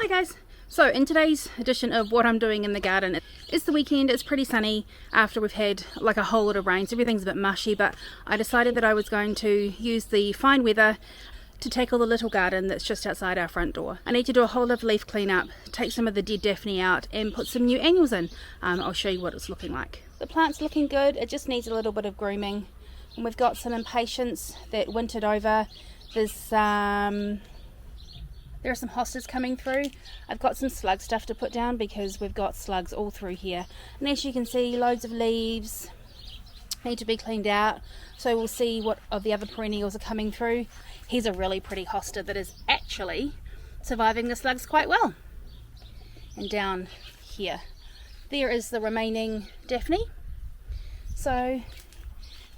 Hi guys! So in today's edition of what I'm doing in the garden, it's the weekend, it's pretty sunny after we've had like a whole lot of rain, so everything's a bit mushy, but I decided that I was going to use the fine weather to tackle the little garden that's just outside our front door. I need to do a whole lot of leaf cleanup, take some of the dead Daphne out and put some new annuals in. I'll show you what it's looking like. The plant's looking good, it just needs a little bit of grooming. And we've got some impatiens that wintered over. There are some hostas coming through. I've got some slug stuff to put down because we've got slugs all through here. And as you can see, loads of leaves need to be cleaned out. So we'll see what of the other perennials are coming through. Here's a really pretty hosta that is actually surviving the slugs quite well. And down here, there is the remaining Daphne. So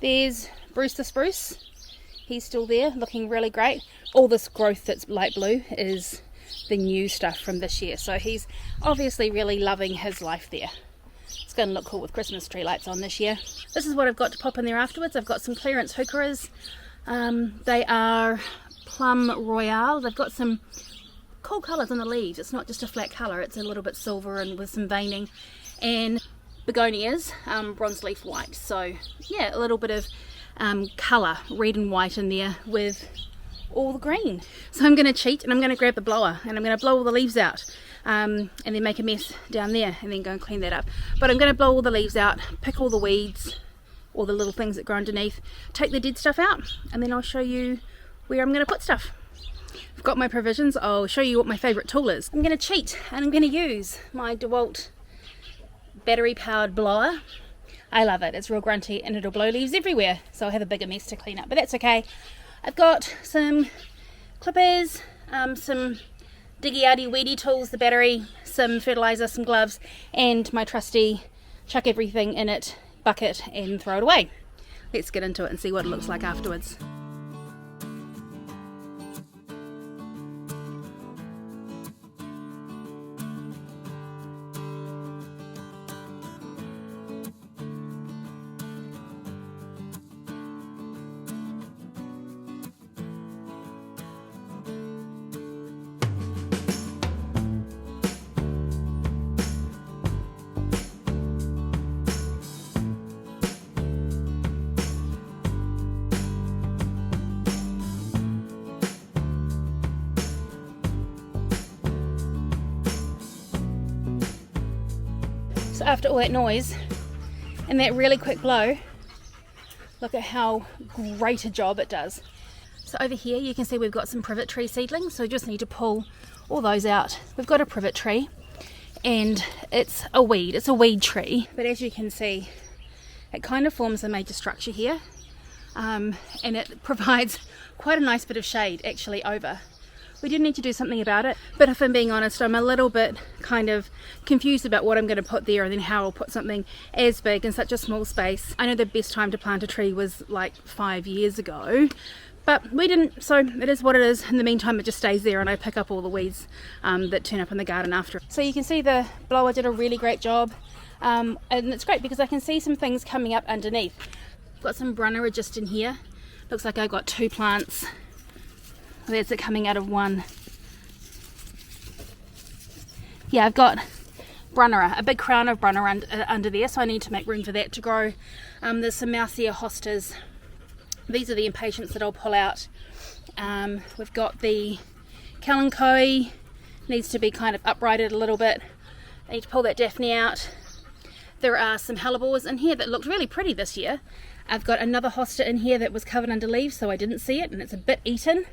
there's Bruce the Spruce. He's still there, looking really great. All this growth that's light blue is the new stuff from this year. So he's obviously really loving his life there. It's going to look cool with Christmas tree lights on this year. This is what I've got to pop in there afterwards. I've got some clearance heucheras. They are Plum Royale. They've got some cool colours on the leaves. It's not just a flat colour, it's a little bit silver and with some veining. And begonias, bronze leaf white. So yeah, a little bit of colour, red and white in there with all the green. So I'm going to cheat and I'm going to grab the blower and I'm going to blow all the leaves out and then make a mess down there and then go and clean that up. But I'm going to blow all the leaves out, pick all the weeds, all the little things that grow underneath, take the dead stuff out, and then I'll show you where I'm going to put stuff. I've got my provisions. I'll show you what my favourite tool is. I'm going to cheat and I'm going to use my DeWalt battery powered blower. I love it, it's real grunty and it'll blow leaves everywhere, so I'll have a bigger mess to clean up, but that's okay. I've got some clippers, some diggy outy weedy tools, the battery, some fertiliser, some gloves, and my trusty chuck everything in it bucket and throw it away. Let's get into it and see what it looks like afterwards. So after all that noise and that really quick blow, look at how great a job it does. So over here you can see we've got some privet tree seedlings, so we just need to pull all those out. We've got a privet tree and it's a weed tree, but as you can see it kind of forms a major structure here, and it provides quite a nice bit of shade actually over. We do need to do something about it, but if I'm being honest, I'm a little bit kind of confused about what I'm going to put there and then how I'll put something as big in such a small space. I know the best time to plant a tree was like 5 years ago, but we didn't, so it is what it is. In the meantime, it just stays there and I pick up all the weeds that turn up in the garden after. So you can see the blower did a really great job, and it's great because I can see some things coming up underneath. I've got some brunnera just in here. Looks like I've got 2 plants. There's it coming out of one. Yeah, I've got brunnera, a big crown of brunnera under there, so I need to make room for that to grow. There's some mousea hostas. These are the impatiens that I'll pull out. We've got the kalanchoe, needs to be kind of uprighted a little bit. I need to pull that Daphne out. There are some hellebores in here that looked really pretty this year. I've got another hosta in here that was covered under leaves, so I didn't see it, and it's a bit eaten.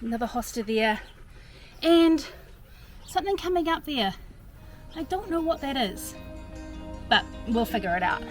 Another hosta there, and something coming up there. I don't know what that is, but we'll figure it out.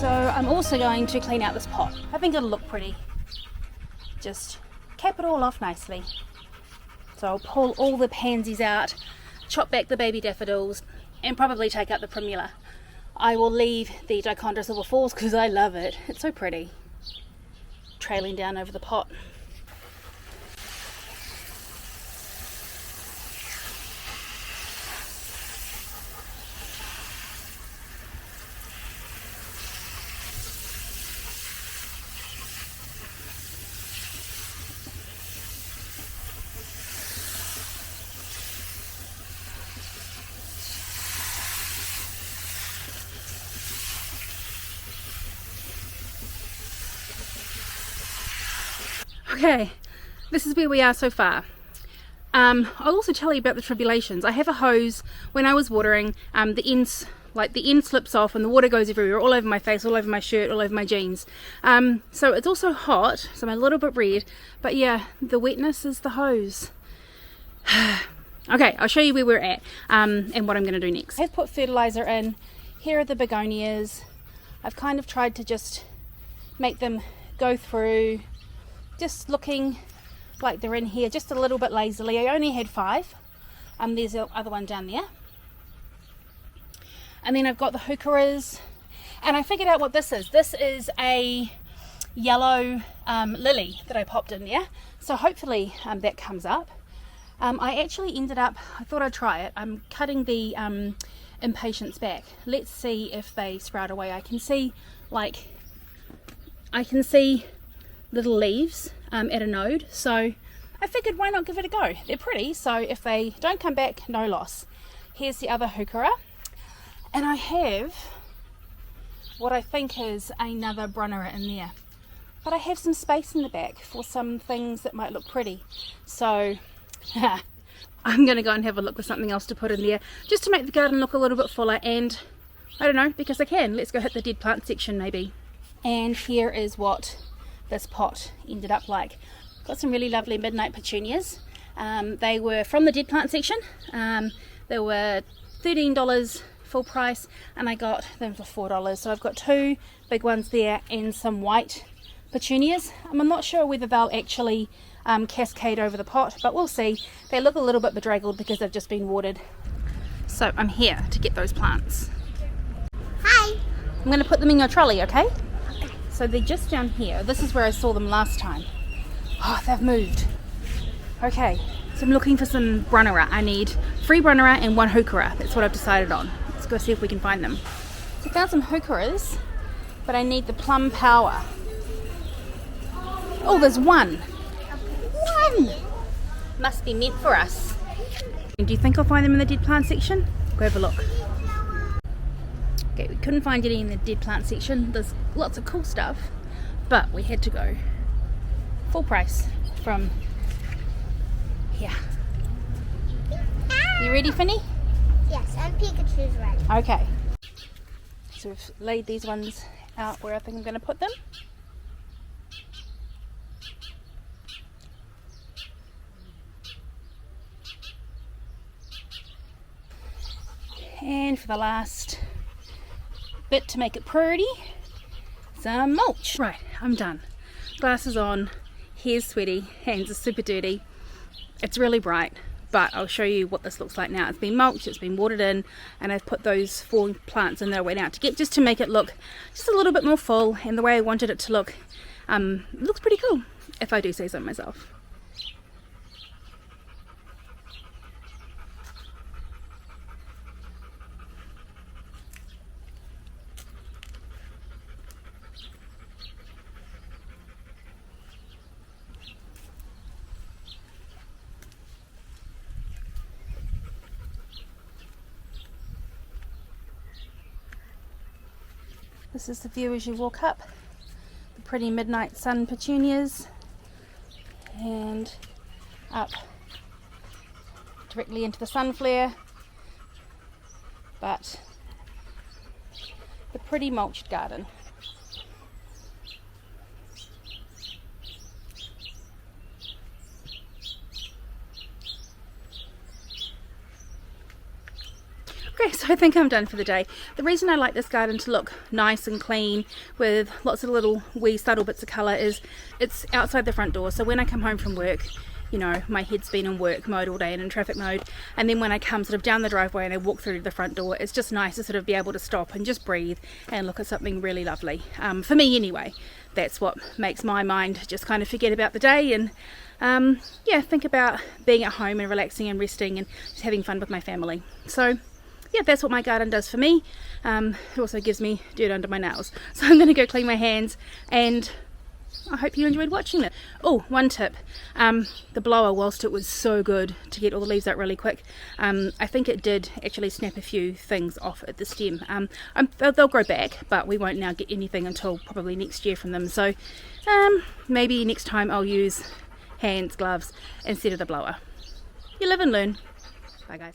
So I'm also going to clean out this pot. I think it'll look pretty. Just cap it all off nicely. So I'll pull all the pansies out, chop back the baby daffodils, and probably take out the primula. I will leave the Dichondra Silver Falls because I love it. It's so pretty. Trailing down over the pot. Okay, this is where we are so far. I'll also tell you about the tribulations. I have a hose. When I was watering, the end slips off and the water goes everywhere, all over my face, all over my shirt, all over my jeans. So it's also hot, so I'm a little bit red, but yeah, the wetness is the hose. Okay, I'll show you where we're at and what I'm going to do next. I've put fertilizer in. Here are the begonias. I've kind of tried to just make them go through, just looking like they're in here just a little bit lazily. I only had 5. There's the other one down there. And then I've got the heucheras. And I figured out what this is. This is a yellow lily that I popped in there. So hopefully that comes up. I actually ended up, I thought I'd try it. I'm cutting the impatiens back. Let's see if they sprout away. I can see little leaves at a node, so I figured why not give it a go. They're pretty, so if they don't come back, no loss. Here's the other heuchera, and I have what I think is another brunnera in there, but I have some space in the back for some things that might look pretty, so I'm going to go and have a look for something else to put in there just to make the garden look a little bit fuller, and I don't know, because I can. Let's go hit the dead plant section maybe. And here is what this pot ended up like. Got some really lovely midnight petunias. They were from the dead plant section. They were $13 full price, and I got them for $4. So I've got 2 big ones there and some white petunias. I'm not sure whether they'll actually cascade over the pot, but we'll see. They look a little bit bedraggled because they've just been watered. So I'm here to get those plants. Hi. I'm going to put them in your trolley, okay? So they're just down here. This is where I saw them last time. Oh, they've moved. Okay, so I'm looking for some brunnera. I need 3 brunnera and 1 heuchera. That's what I've decided on. Let's go see if we can find them. So I found some heucheras, but I need the plum power. Oh, there's 1. 1! Must be meant for us. Do you think I'll find them in the dead plant section? Go have a look. Okay, we couldn't find any in the dead plant section. There's lots of cool stuff, but we had to go full price from here. You ready, Finny? Yes, and Pikachu's ready. Okay. So we've laid these ones out where I think I'm going to put them. And for the last bit to make it pretty, some mulch. Right, I'm done. Glasses on, hair's sweaty, hands are super dirty. It's really bright, but I'll show you what this looks like now. It's been mulched, it's been watered in, and I've put those 4 plants in that I went out to get just to make it look just a little bit more full and the way I wanted it to look. It looks pretty cool, if I do say so myself. This is the view as you walk up. The pretty midnight sun petunias, and up directly into the sun flare, but the pretty mulched garden. Great, so I think I'm done for the day. The reason I like this garden to look nice and clean with lots of little wee subtle bits of colour is it's outside the front door. So when I come home from work, you know, my head's been in work mode all day and in traffic mode, and then when I come sort of down the driveway and I walk through to the front door, it's just nice to sort of be able to stop and just breathe and look at something really lovely. For me anyway, that's what makes my mind just kind of forget about the day and yeah, think about being at home and relaxing and resting and just having fun with my family. So yeah, that's what my garden does for me. It also gives me dirt under my nails. So I'm going to go clean my hands, and I hope you enjoyed watching it. Oh, one tip. The blower, whilst it was so good to get all the leaves out really quick, I think it did actually snap a few things off at the stem. They'll grow back, but we won't now get anything until probably next year from them. So maybe next time I'll use hands, gloves instead of the blower. You live and learn. Bye guys.